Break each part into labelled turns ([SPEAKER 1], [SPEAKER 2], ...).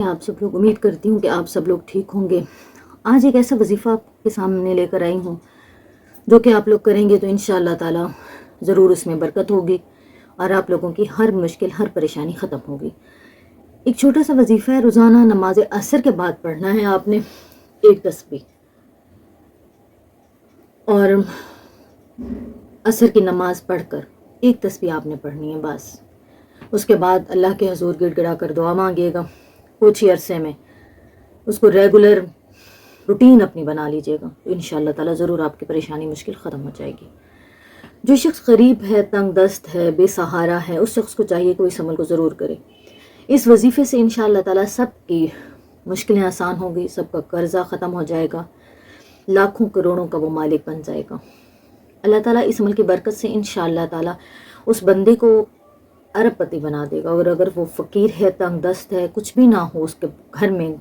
[SPEAKER 1] آپ سب لوگ، امید کرتی ہوں کہ آپ سب لوگ ٹھیک ہوں گے۔ آج ایک ایسا وظیفہ آپ کے سامنے لے کر آئی ہوں جو کہ آپ لوگ کریں گے تو انشاءاللہ تعالی ضرور اس میں برکت ہوگی اور آپ لوگوں کی ہر مشکل، ہر پریشانی ختم ہوگی۔ ایک چھوٹا سا وظیفہ ہے، روزانہ نماز عصر کے بعد پڑھنا ہے آپ نے ایک تسبیح، اور عصر کی نماز پڑھ کر ایک تسبیح آپ نے پڑھنی ہے بس۔ اس کے بعد اللہ کے حضور گڑ گڑا کر دعا مانگیے گا کچھ ہی عرصے میں، اس کو ریگولر روٹین اپنی بنا لیجئے گا تو انشاءاللہ تعالی ضرور آپ کی پریشانی مشکل ختم ہو جائے گی۔ جو شخص غریب ہے، تنگ دست ہے، بے سہارا ہے، اس شخص کو چاہیے کہ وہ اس عمل کو ضرور کرے۔ اس وظیفے سے انشاءاللہ تعالی سب کی مشکلیں آسان ہوں گی، سب کا قرضہ ختم ہو جائے گا، لاکھوں کروڑوں کا وہ مالک بن جائے گا۔ اللہ تعالیٰ اس عمل کی برکت سے انشاءاللہ تعالی اس بندے کو ارب پتی بنا دے گا، اور اگر وہ فقیر ہے، تنگ دست ہے، کچھ بھی نہ ہو اس کے گھر میں،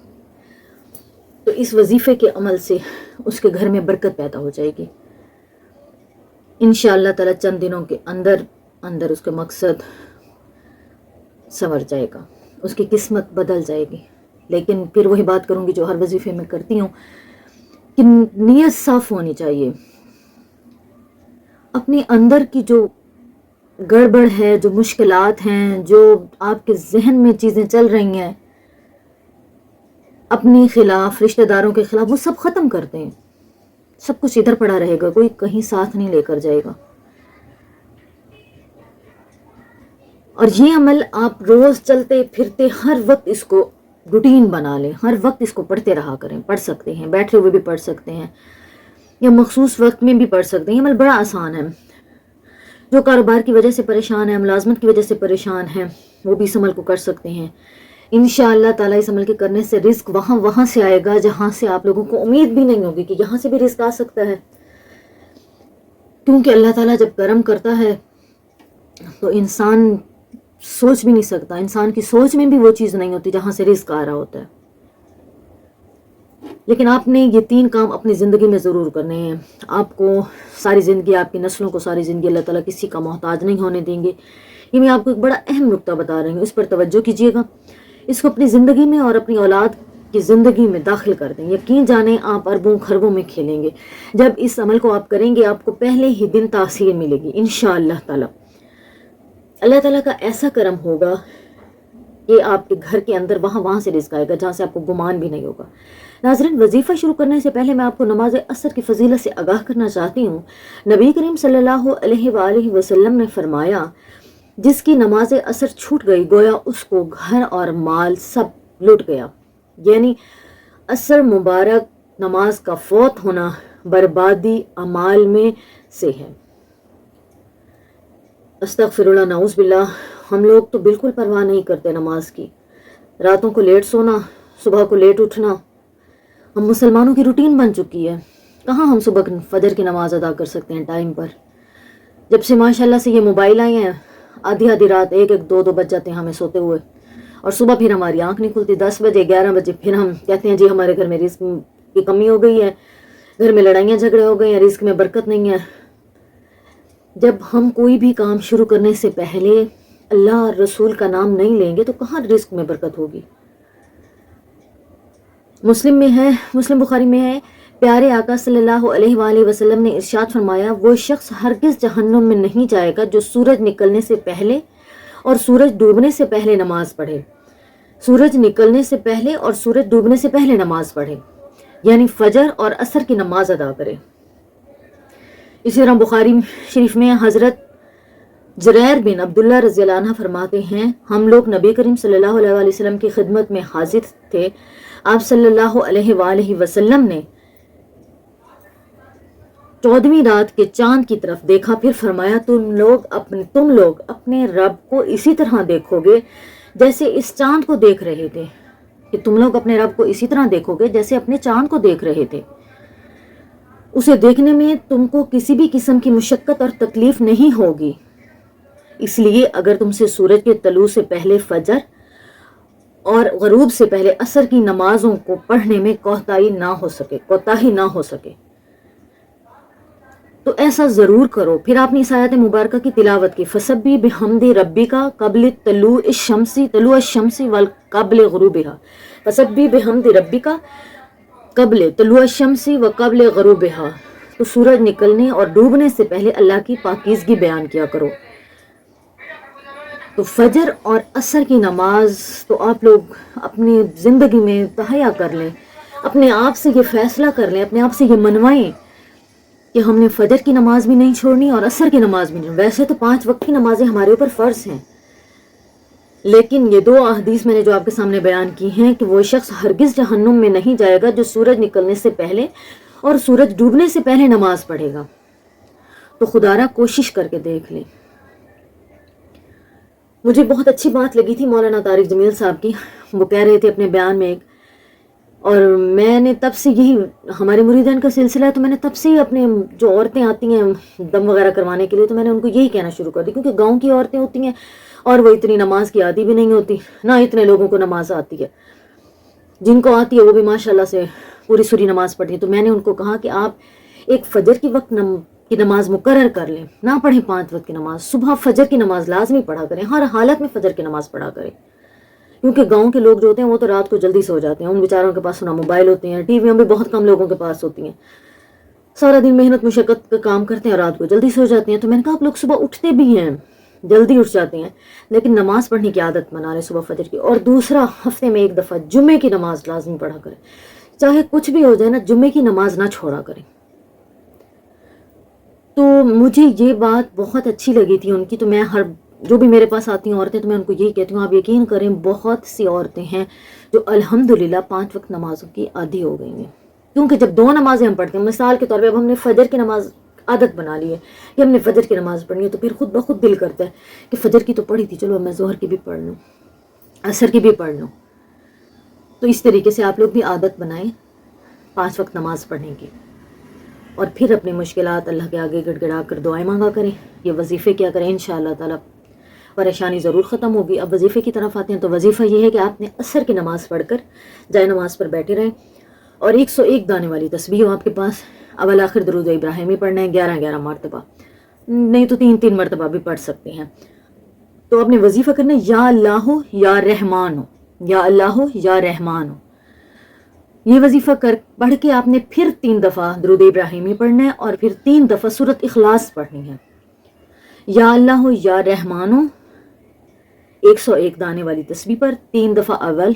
[SPEAKER 1] تو اس وظیفے کے عمل سے اس کے گھر میں برکت پیدا ہو جائے گی انشاءاللہ تعالی۔ چند دنوں کے اندر اس کا مقصد سنور جائے گا، اس کی قسمت بدل جائے گی۔ لیکن پھر وہی بات کروں گی جو ہر وظیفے میں کرتی ہوں کہ نیت صاف ہونی چاہیے۔ اپنے اندر کی جو گڑبڑ ہے، جو مشکلات ہیں، جو آپ کے ذہن میں چیزیں چل رہی ہیں اپنی خلاف، رشتہ داروں کے خلاف، وہ سب ختم کر دیں۔ سب کچھ ادھر پڑا رہے گا، کوئی کہیں ساتھ نہیں لے کر جائے گا۔ اور یہ عمل آپ روز چلتے پھرتے ہر وقت اس کو روٹین بنا لیں، ہر وقت اس کو پڑھتے رہا کریں۔ پڑھ سکتے ہیں، بیٹھے ہوئے بھی پڑھ سکتے ہیں یا مخصوص وقت میں بھی پڑھ سکتے ہیں۔ یہ عمل بڑا آسان ہے۔ جو کاروبار کی وجہ سے پریشان ہے، ملازمت کی وجہ سے پریشان ہے، وہ بھی اس عمل کو کر سکتے ہیں۔ انشاءاللہ تعالیٰ اس عمل کے کرنے سے رزق وہاں سے آئے گا جہاں سے آپ لوگوں کو امید بھی نہیں ہوگی کہ یہاں سے بھی رزق آ سکتا ہے، کیونکہ اللہ تعالیٰ جب کرم کرتا ہے تو انسان سوچ بھی نہیں سکتا، انسان کی سوچ میں بھی وہ چیز نہیں ہوتی جہاں سے رزق آ رہا ہوتا ہے۔ لیکن آپ نے یہ 3 کام اپنی زندگی میں ضرور کرنے ہیں۔ آپ کو ساری زندگی، آپ کی نسلوں کو ساری زندگی اللہ تعالیٰ کسی کا محتاج نہیں ہونے دیں گے۔ یہ میں آپ کو ایک بڑا اہم نکتہ بتا رہی ہوں، اس پر توجہ کیجیے گا۔ اس کو اپنی زندگی میں اور اپنی اولاد کی زندگی میں داخل کر دیں۔ یقین جانیں آپ اربوں خربوں میں کھیلیں گے جب اس عمل کو آپ کریں گے۔ آپ کو پہلے ہی دن تاثیر ملے گی انشاءاللہ تعالی۔ اللہ تعالیٰ کا ایسا کرم ہوگا کہ آپ کے گھر کے اندر وہاں سے رزق آئے گا جہاں سے آپ کو گمان بھی نہیں ہوگا۔ ناظرین، وظیفہ شروع کرنے سے پہلے میں آپ کو نماز عصر کی فضیلت سے آگاہ کرنا چاہتی ہوں۔ نبی کریم صلی اللہ علیہ وآلہ وسلم نے فرمایا، جس کی نماز عصر چھوٹ گئی گویا اس کو گھر اور مال سب لٹ گیا۔ یعنی عصر مبارک نماز کا فوت ہونا بربادی اعمال میں سے ہے۔ استغفر اللہ، نعوذ باللہ۔ ہم لوگ تو بالکل پرواہ نہیں کرتے نماز کی، راتوں کو لیٹ سونا، صبح کو لیٹ اٹھنا ہم مسلمانوں کی روٹین بن چکی ہے۔ کہاں ہم صبح فجر کی نماز ادا کر سکتے ہیں ٹائم پر؟ جب سے ماشاءاللہ سے یہ موبائل آئے ہیں، آدھی رات 1-2 بج جاتے ہیں ہمیں سوتے ہوئے، اور صبح پھر ہماری آنکھ نہیں کھلتی 10 بجے 11 بجے، پھر ہم کہتے ہیں جی ہمارے گھر میں رزق کی کمی ہو گئی ہے، گھر میں لڑائیاں جھگڑے ہو گئے ہیں، رزق میں برکت نہیں ہے۔ جب ہم کوئی بھی کام شروع کرنے سے پہلے اللہ اور رسول کا نام نہیں لیں گے تو کہاں رزق میں برکت ہوگی؟ مسلم بخاری میں ہے، پیارے آقا صلی اللہ علیہ وآلہ وسلم نے ارشاد فرمایا، وہ شخص ہرگز جہنم میں نہیں جائے گا جو سورج نکلنے سے پہلے اور سورج ڈوبنے سے پہلے نماز پڑھے۔ سورج نکلنے سے پہلے اور سورج ڈوبنے سے پہلے نماز پڑھے، یعنی فجر اور عصر کی نماز ادا کرے۔ اسی طرح بخاری شریف میں حضرت جریر بن عبداللہ رضی اللہ عنہ فرماتے ہیں، ہم لوگ نبی کریم صلی اللہ علیہ وآلہ وسلم کی خدمت میں حاضر تھے۔ آپ صلی اللہ علیہ وآلہ وسلم نے 14ویں رات کے چاند کی طرف دیکھا، پھر فرمایا، تم لوگ اپنے رب کو اسی طرح دیکھو گے جیسے اس چاند کو دیکھ رہے تھے، کہ تم لوگ اپنے رب کو اسی طرح دیکھو گے جیسے اپنے چاند کو دیکھ رہے تھے۔ اسے دیکھنے میں تم کو کسی بھی قسم کی مشقت اور تکلیف نہیں ہوگی، اس لیے اگر تم سے سورج کے طلوع سے پہلے فجر اور غروب سے پہلے عصر کی نمازوں کو پڑھنے میں کوتاہی نہ ہو سکے تو ایسا ضرور کرو. پھر آپ نے اس آیت مبارکہ کی تلاوت کی، فسبی بحمد ربک قبل طلوع الشمس وقبل غروبها، فسبی بحمد ربک قبل طلوع الشمس و قبل غروبها. تو سورج نکلنے اور ڈوبنے سے پہلے اللہ کی پاکیزگی بیان کیا کرو. تو فجر اور عصر کی نماز تو آپ لوگ اپنی زندگی میں تہیا کر لیں، اپنے آپ سے یہ فیصلہ کر لیں، اپنے آپ سے یہ منوائیں کہ ہم نے فجر کی نماز بھی نہیں چھوڑنی اور عصر کی نماز بھی نہیں. ویسے تو 5 وقت کی نمازیں ہمارے اوپر فرض ہیں، لیکن یہ 2 احادیث میں نے جو آپ کے سامنے بیان کی ہیں کہ وہ شخص ہرگز جہنم میں نہیں جائے گا جو سورج نکلنے سے پہلے اور سورج ڈوبنے سے پہلے نماز پڑھے گا. تو خدا را کوشش کر کے دیکھ لیں. مجھے بہت اچھی بات لگی تھی مولانا طارق جمیل صاحب کی، وہ کہہ رہے تھے اپنے بیان میں ایک، اور میں نے تب سے یہی، ہمارے مریدان کا سلسلہ ہے تو میں نے تب سے ہی اپنے جو عورتیں آتی ہیں دم وغیرہ کروانے کے لیے تو میں نے ان کو یہی کہنا شروع کر دی، کیونکہ گاؤں کی عورتیں ہوتی ہیں اور وہ اتنی نماز کی عادی بھی نہیں ہوتی، نہ اتنے لوگوں کو نماز آتی ہے. جن کو آتی ہے وہ بھی ماشاءاللہ سے پوری سوری نماز پڑھتی ہیں. تو میں نے ان کو کہا کہ آپ ایک فجر کی وقت کی نماز مقرر کر لیں، نہ پڑھیں 5 وقت کی نماز. صبح فجر کی نماز لازمی پڑھا کریں، ہر حالت میں فجر کی نماز پڑھا کریں. کیونکہ گاؤں کے لوگ جو ہوتے ہیں وہ تو رات کو جلدی سو جاتے ہیں، ان بیچاروں کے پاس نہ موبائل ہوتے ہیں، ٹی ویاں بھی بہت کم لوگوں کے پاس ہوتی ہیں، سارا دن محنت مشقت کا کام کرتے ہیں اور رات کو جلدی سو جاتے ہیں. تو میں نے کہا آپ لوگ صبح اٹھتے بھی ہیں، جلدی اٹھ جاتے ہیں، لیکن نماز پڑھنے کی عادت بنا لیں صبح فجر کی. اور دوسرا، ہفتے میں 1 دفعہ جمعے کی نماز لازمی پڑھا کریں، چاہے کچھ بھی ہو جائے نا، جمعے کی نماز نہ چھوڑا کریں. تو مجھے یہ بات بہت اچھی لگی تھی ان کی. تو میں جو بھی میرے پاس آتی ہیں عورتیں تو میں ان کو یہی کہتی ہوں، آپ یقین کریں بہت سی عورتیں ہیں جو الحمدللہ 5 وقت نمازوں کی عادی ہو گئی ہیں. کیونکہ جب 2 نمازیں ہم پڑھتے ہیں، مثال کے طور پہ اب ہم نے فجر کی نماز عادت بنا لی ہے کہ ہم نے فجر کی نماز پڑھنی ہے، تو پھر خود بخود دل کرتا ہے کہ فجر کی تو پڑھی تھی، چلو میں ظہر کی بھی پڑھ لوں، عصر کی بھی پڑھ لوں. تو اس طریقے سے آپ لوگ بھی عادت بنائیں 5 وقت نماز پڑھنے کی، اور پھر اپنی مشکلات اللہ کے آگے گڑ گڑا کر دعائیں مانگا کریں، یہ وظیفے کیا کریں، انشاءاللہ تعالی پریشانی ضرور ختم ہوگی. اب وظیفے کی طرف آتے ہیں تو وظیفہ یہ ہے کہ آپ نے عصر کی نماز پڑھ کر جائے نماز پر بیٹھے رہیں اور 101 دانے والی تسبیح ہو آپ کے پاس. اول آخر درود ابراہیمی پڑھنا ہے 11 مرتبہ، نہیں تو 3 مرتبہ بھی پڑھ سکتے ہیں. تو آپ نے وظیفہ کرنا ہے یا اللہ یا رحمان ہو، یا اللہ یا رحمان ہو. یہ وظیفہ پڑھ کے آپ نے پھر 3 دفعہ درود ابراہیمی پڑھنا ہے اور پھر 3 دفعہ سورۃ اخلاص پڑھنی ہے. یا اللہ یا رحمان ہو 101 دانے والی تسبیح پر 3 دفعہ اول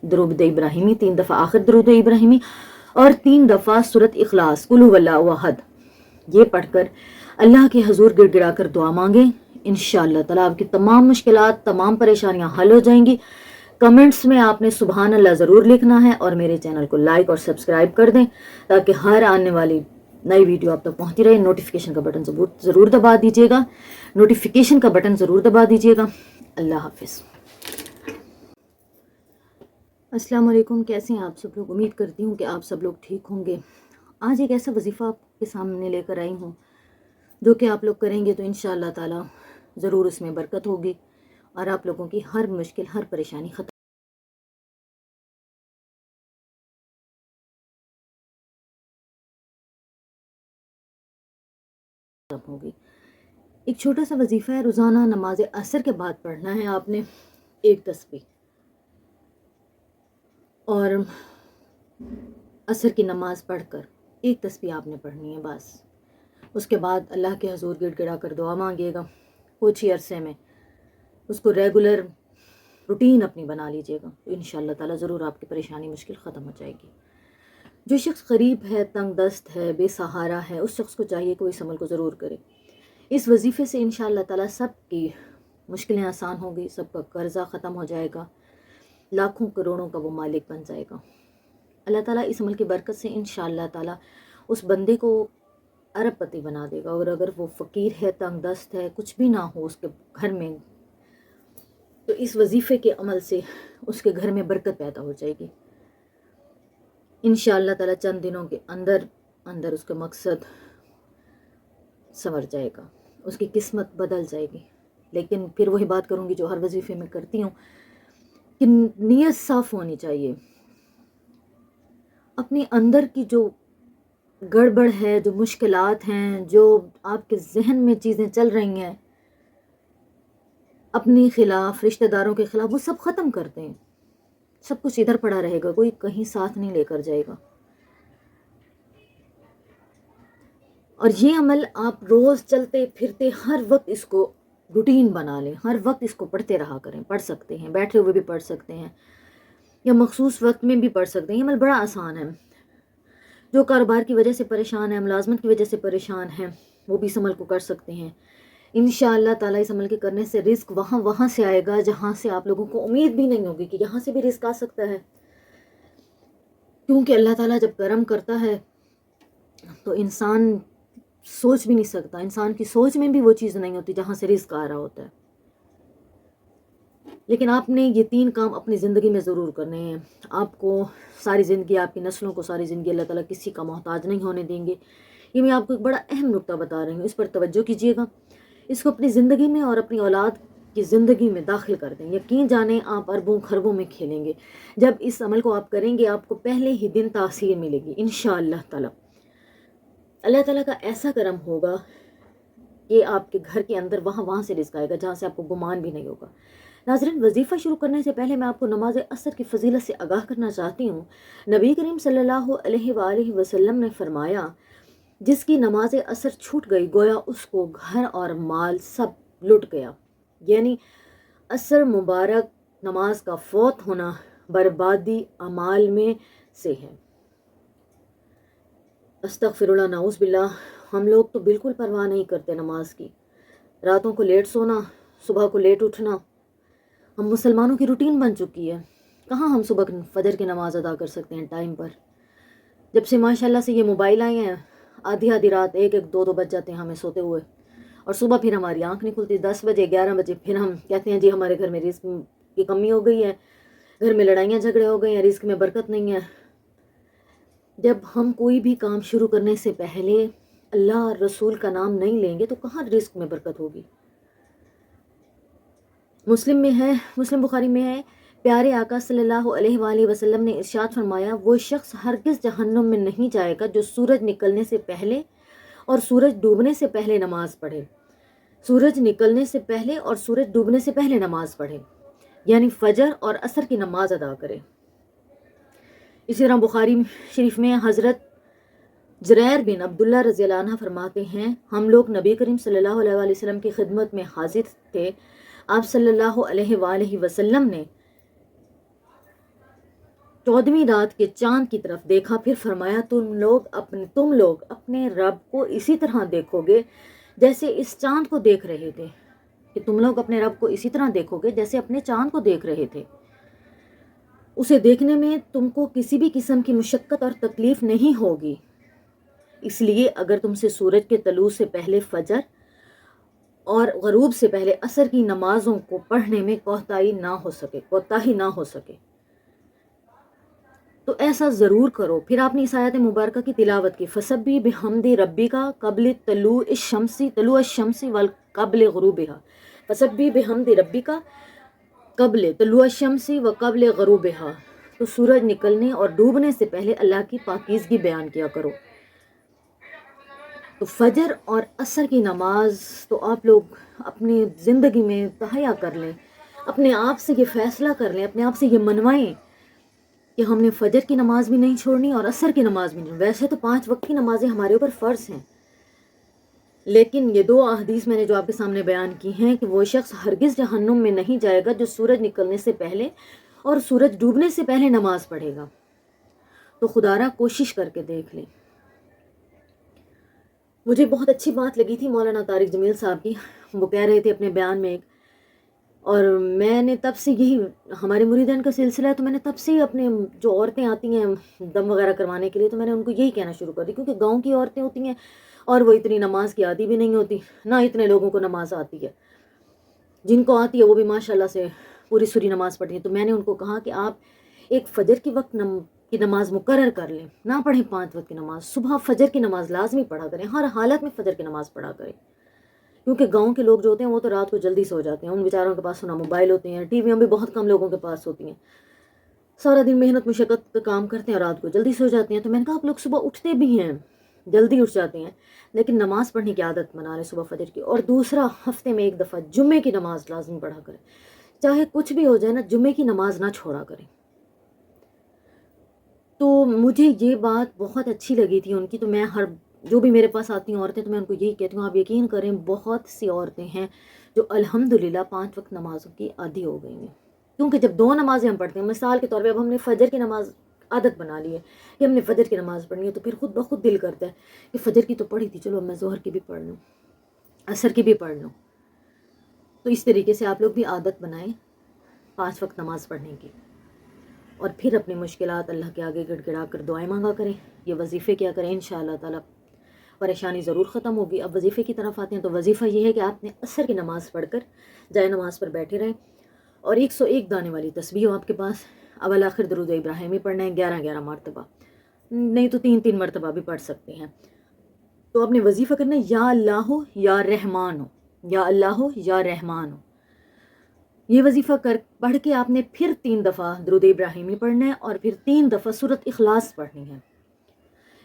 [SPEAKER 1] درود ابراہیمی، 3 دفعہ آخر درود ابراہیمی اور 3 دفعہ سورۃ اخلاص قل هو اللہ احد. یہ پڑھ کر اللہ کے حضور گڑ گڑا کر دعا مانگیں، انشاءاللہ تعالیٰ آپ کی تمام مشکلات، تمام پریشانیاں حل ہو جائیں گی. کمنٹس میں آپ نے سبحان اللہ ضرور لکھنا ہے اور میرے چینل کو لائک اور سبسکرائب کر دیں تاکہ ہر آنے والی نئی ویڈیو آپ تک پہنچتی رہے. نوٹیفیکیشن کا بٹن ضرور دبا دیجیے گا، نوٹیفیکیشن کا بٹن ضرور دبا دیجیے گا. اللہ حافظ. السلام علیکم، کیسے ہیں آپ سب لوگ؟ امید کرتی ہوں کہ آپ سب لوگ ٹھیک ہوں گے. آج ایک ایسا وظیفہ آپ کے سامنے لے کر آئی ہوں جو کہ آپ لوگ کریں گے تو انشاءاللہ تعالی ضرور اس میں برکت ہوگی اور آپ لوگوں کی ہر مشکل، ہر پریشانی ختم ہوگی. ایک چھوٹا سا وظیفہ ہے، روزانہ نماز عصر کے بعد پڑھنا ہے آپ نے 1 تسبیح، اور عصر کی نماز پڑھ کر 1 تسبیح آپ نے پڑھنی ہے بس. اس کے بعد اللہ کے حضور گڑ گڑا کر دعا مانگیے گا. کچھ ہی عرصے میں اس کو ریگولر روٹین اپنی بنا لیجیے گا تو انشاءاللہ تعالی ضرور آپ کی پریشانی مشکل ختم ہو جائے گی. جو شخص غریب ہے، تنگ دست ہے، بے سہارا ہے، اس شخص کو چاہیے کہ وہ اس عمل کو ضرور کرے. اس وظیفے سے انشاءاللہ تعالی سب کی مشکلیں آسان ہوں گی، سب کا قرضہ ختم ہو جائے گا، لاکھوں کروڑوں کا وہ مالک بن جائے گا. اللہ تعالیٰ اس عمل کی برکت سے انشاءاللہ تعالیٰ اس بندے کو ارب پتی بنا دے گا. اور اگر وہ فقیر ہے، تنگ دست ہے، کچھ بھی نہ ہو اس کے گھر میں، تو اس وظیفے کے عمل سے اس کے گھر میں برکت پیدا ہو جائے گی انشاءاللہ تعالیٰ. چند دنوں کے اندر اس کا مقصد سنور جائے گا، اس کی قسمت بدل جائے گی. لیکن پھر وہی بات کروں گی جو ہر وظیفے میں کرتی ہوں کہ نیت صاف ہونی چاہیے. اپنے اندر کی جو گڑبڑ ہے، جو مشکلات ہیں، جو آپ کے ذہن میں چیزیں چل رہی ہیں اپنے خلاف، رشتہ داروں کے خلاف، وہ سب ختم کر دیں. سب کچھ ادھر پڑا رہے گا، کوئی کہیں ساتھ نہیں لے کر جائے گا. اور یہ عمل آپ روز چلتے پھرتے ہر وقت اس کو روٹین بنا لیں، ہر وقت اس کو پڑھتے رہا کریں. پڑھ سکتے ہیں، بیٹھے ہوئے بھی پڑھ سکتے ہیں یا مخصوص وقت میں بھی پڑھ سکتے ہیں. یہ عمل بڑا آسان ہے. جو کاروبار کی وجہ سے پریشان ہیں، ملازمت کی وجہ سے پریشان ہیں، وہ بھی اس عمل کو کر سکتے ہیں. انشاءاللہ تعالیٰ اس عمل کے کرنے سے رزق وہاں سے آئے گا جہاں سے آپ لوگوں کو امید بھی نہیں ہوگی کہ یہاں سے بھی رزق آ سکتا ہے. کیونکہ اللہ تعالیٰ جب کرم کرتا ہے تو انسان سوچ بھی نہیں سکتا، انسان کی سوچ میں بھی وہ چیز نہیں ہوتی جہاں سے رزق آ رہا ہوتا ہے. لیکن آپ نے یہ 3 کام اپنی زندگی میں ضرور کرنے ہیں. آپ کو ساری زندگی، آپ کی نسلوں کو ساری زندگی اللہ تعالیٰ کسی کا محتاج نہیں ہونے دیں گے. یہ میں آپ کو ایک بڑا اہم نکتہ بتا رہی ہوں، اس پر توجہ کیجیے گا. اس کو اپنی زندگی میں اور اپنی اولاد کی زندگی میں داخل کر دیں. یقین جانیں آپ اربوں خربوں میں کھیلیں گے. جب اس عمل کو آپ کریں گے آپ کو پہلے ہی دن تاثیر ملے گی انشاءاللہ تعالیٰ. اللہ تعالیٰ کا ایسا کرم ہوگا کہ آپ کے گھر کے اندر وہاں سے رزق آئے گا جہاں سے آپ کو گمان بھی نہیں ہوگا. ناظرین، وظیفہ شروع کرنے سے پہلے میں آپ کو نماز عصر کی فضیلت سے آگاہ کرنا چاہتی ہوں. نبی کریم صلی اللہ علیہ وآلہ وسلم نے فرمایا، جس کی نماز عصر چھوٹ گئی گویا اس کو گھر اور مال سب لٹ گیا. یعنی عصر مبارک نماز کا فوت ہونا بربادی اعمال میں سے ہے. استغفر اللہ، نعوذ باللہ. ہم لوگ تو بالکل پرواہ نہیں کرتے نماز کی. راتوں کو لیٹ سونا، صبح کو لیٹ اٹھنا ہم مسلمانوں کی روٹین بن چکی ہے. کہاں ہم صبح فجر کی نماز ادا کر سکتے ہیں ٹائم پر؟ جب سے ماشاءاللہ سے یہ موبائل آئے ہیں آدھی رات 1-2 بج جاتے ہیں ہمیں سوتے ہوئے، اور صبح پھر ہماری آنکھ نہیں کھلتی. 10 بجے 11 بجے پھر ہم کہتے ہیں جی ہمارے گھر میں رزق کی کمی ہو گئی ہے، گھر میں لڑائیاں جھگڑے ہو گئے ہیں، رزق میں برکت نہیں ہے. جب ہم کوئی بھی کام شروع کرنے سے پہلے اللہ اور رسول کا نام نہیں لیں گے تو کہاں رزق میں برکت ہوگی؟ مسلم بخاری میں ہے، پیارے آقا صلی اللہ علیہ وآلہ وسلم نے ارشاد فرمایا، وہ شخص ہرگز جہنم میں نہیں جائے گا جو سورج نکلنے سے پہلے اور سورج ڈوبنے سے پہلے نماز پڑھے. سورج نکلنے سے پہلے اور سورج ڈوبنے سے پہلے نماز پڑھے، یعنی فجر اور عصر کی نماز ادا کرے. اسی طرح بخاری شریف میں حضرت جریر بن عبداللہ رضی اللہ عنہ فرماتے ہیں، ہم لوگ نبی کریم صلی اللہ علیہ وآلہ وسلم کی خدمت میں حاضر تھے. آپ صلی اللہ علیہ وآلہ وسلم نے 14ویں رات کے چاند کی طرف دیکھا، پھر فرمایا، تم لوگ اپنے رب کو اسی طرح دیکھو گے جیسے اس چاند کو دیکھ رہے تھے. کہ تم لوگ اپنے رب کو اسی طرح دیکھو گے جیسے اپنے چاند کو دیکھ رہے تھے. اسے دیکھنے میں تم کو کسی بھی قسم کی مشقت اور تکلیف نہیں ہوگی. اس لیے اگر تم سے سورج کے طلوع سے پہلے فجر اور غروب سے پہلے عصر کی نمازوں کو پڑھنے میں کوتاہی نہ ہو سکے تو ایسا ضرور کرو. پھر آپ نے اس آیت مبارکہ کی تلاوت کی، فسبح بحمد ربک قبل طلوع الشمس وقبل غروبها. فسبح بحمد ربک قبل طلوع الشمس وقبل غروبها. تو سورج نکلنے اور ڈوبنے سے پہلے اللہ کی پاکیزگی بیان کیا کرو. تو فجر اور عصر کی نماز تو آپ لوگ اپنی زندگی میں تہیا کر لیں، اپنے آپ سے یہ فیصلہ کر لیں، اپنے آپ سے یہ منوائیں کہ ہم نے فجر کی نماز بھی نہیں چھوڑنی اور عصر کی نماز بھی نہیں. ویسے تو 5 وقت کی نمازیں ہمارے اوپر فرض ہیں، لیکن یہ 2 احادیث میں نے جو آپ کے سامنے بیان کی ہیں کہ وہ شخص ہرگز جہنم میں نہیں جائے گا جو سورج نکلنے سے پہلے اور سورج ڈوبنے سے پہلے نماز پڑھے گا. تو خدارا کوشش کر کے دیکھ لیں. مجھے بہت اچھی بات لگی تھی مولانا طارق جمیل صاحب کی. وہ کہہ رہے تھے اپنے بیان میں اور میں نے تب سے یہی، ہمارے مریدین کا سلسلہ ہے تو میں نے تب سے ہی اپنے جو عورتیں آتی ہیں دم وغیرہ کروانے کے لیے تو میں نے ان کو یہی کہنا شروع کر دی، کیونکہ گاؤں کی عورتیں ہوتی ہیں اور وہ اتنی نماز کی عادی بھی نہیں ہوتی، نہ اتنے لوگوں کو نماز آتی ہے. جن کو آتی ہے وہ بھی ماشاءاللہ سے پوری سوری نماز پڑھتی ہیں. تو میں نے ان کو کہا کہ آپ ایک فجر کی وقت کی نماز مقرر کر لیں، نہ پڑھیں 5 وقت کی نماز. صبح فجر کی نماز لازمی پڑھا کریں، ہر حالت میں فجر کی نماز پڑھا کریں. کیونکہ گاؤں کے لوگ جو ہوتے ہیں وہ تو رات کو جلدی سو جاتے ہیں، ان بیچاروں کے پاس نہ موبائل ہوتے ہیں، ٹی ویاں بھی بہت کم لوگوں کے پاس ہوتی ہیں، سارا دن محنت مشقت کا کام کرتے ہیں، رات کو جلدی سو جاتے ہیں. تو میں نے کہا آپ لوگ صبح اٹھتے بھی ہیں جلدی اٹھ جاتے ہیں، لیکن نماز پڑھنے کی عادت بنا لیں صبح فجر کی. اور دوسرا، ہفتے میں ایک دفعہ جمعے کی نماز لازمی پڑھا کریں. چاہے کچھ بھی ہو جائے نا، جمعے کی نماز نہ چھوڑا کریں. تو مجھے یہ بات بہت اچھی لگی تھی ان کی. تو میں جو بھی میرے پاس آتی ہیں عورتیں، تو میں ان کو یہی کہتی ہوں، آپ یقین کریں بہت سی عورتیں ہیں جو الحمدللہ 5 وقت نمازوں کی عادی ہو گئی ہیں. کیونکہ جب 2 نمازیں ہم پڑھتے ہیں، مثال کے طور پہ اب ہم نے فجر کی نماز عادت بنا لی ہے کہ ہم نے فجر کی نماز پڑھنی ہے، تو پھر خود بخود دل کرتا ہے کہ فجر کی تو پڑھی تھی، چلو اب میں ظہر کی بھی پڑھ لوں، عصر کی بھی پڑھ لوں. تو اس طریقے سے آپ لوگ بھی عادت بنائیں 5 وقت نماز پڑھنے کی. اور پھر اپنی مشکلات اللہ کے آگے گڑ گڑا کر دعائیں مانگا کریں. یہ وظیفے کیا کریں، انشاءاللہ تعالیٰ پریشانی ضرور ختم ہوگی. اب وظیفے کی طرف آتے ہیں تو وظیفہ یہ ہے کہ آپ نے عصر کی نماز پڑھ کر جائے نماز پر بیٹھے رہیں اور 101 دانے والی تسبیح ہو آپ کے پاس. اول آخر درود ابراہیمی پڑھنا ہے 11 مرتبہ، نہیں تو 3 مرتبہ بھی پڑھ سکتے ہیں. تو آپ نے وظیفہ کرنا ہے یا اللہ ہو یا رحمان ہو، یا اللہ ہو یا رحمان ہو. یہ وظیفہ پڑھ کے آپ نے پھر 3 دفعہ درود ابراہیمی پڑھنا ہے اور پھر 3 دفعہ سورۃ اخلاص پڑھنی ہے.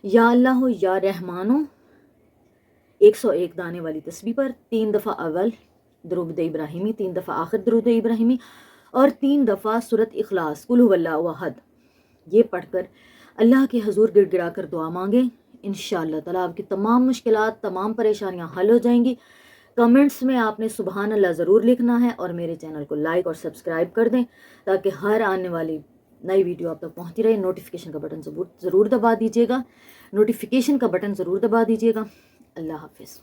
[SPEAKER 1] یا اللہ ہو یا رحمان ہو 101 دانے والی تسبیح پر 3 دفعہ اول درود ابراہیمی، 3 دفعہ آخر درود ابراہیمی اور 3 دفعہ سورۃ اخلاص قل هو اللہ احد. یہ پڑھ کر اللہ کے حضور گڑ گڑا کر دعا مانگیں. انشاءاللہ تعالیٰ آپ کی تمام مشکلات، تمام پریشانیاں حل ہو جائیں گی. کمنٹس میں آپ نے سبحان اللہ ضرور لکھنا ہے اور میرے چینل کو لائک اور سبسکرائب کر دیں تاکہ ہر آنے والی نئی ویڈیو آپ تک پہنچتی رہے. نوٹیفیکیشن کا بٹن ضرور دبا دیجیے گا، نوٹیفیکیشن کا بٹن ضرور دبا دیجیے گا. اللہ حافظ.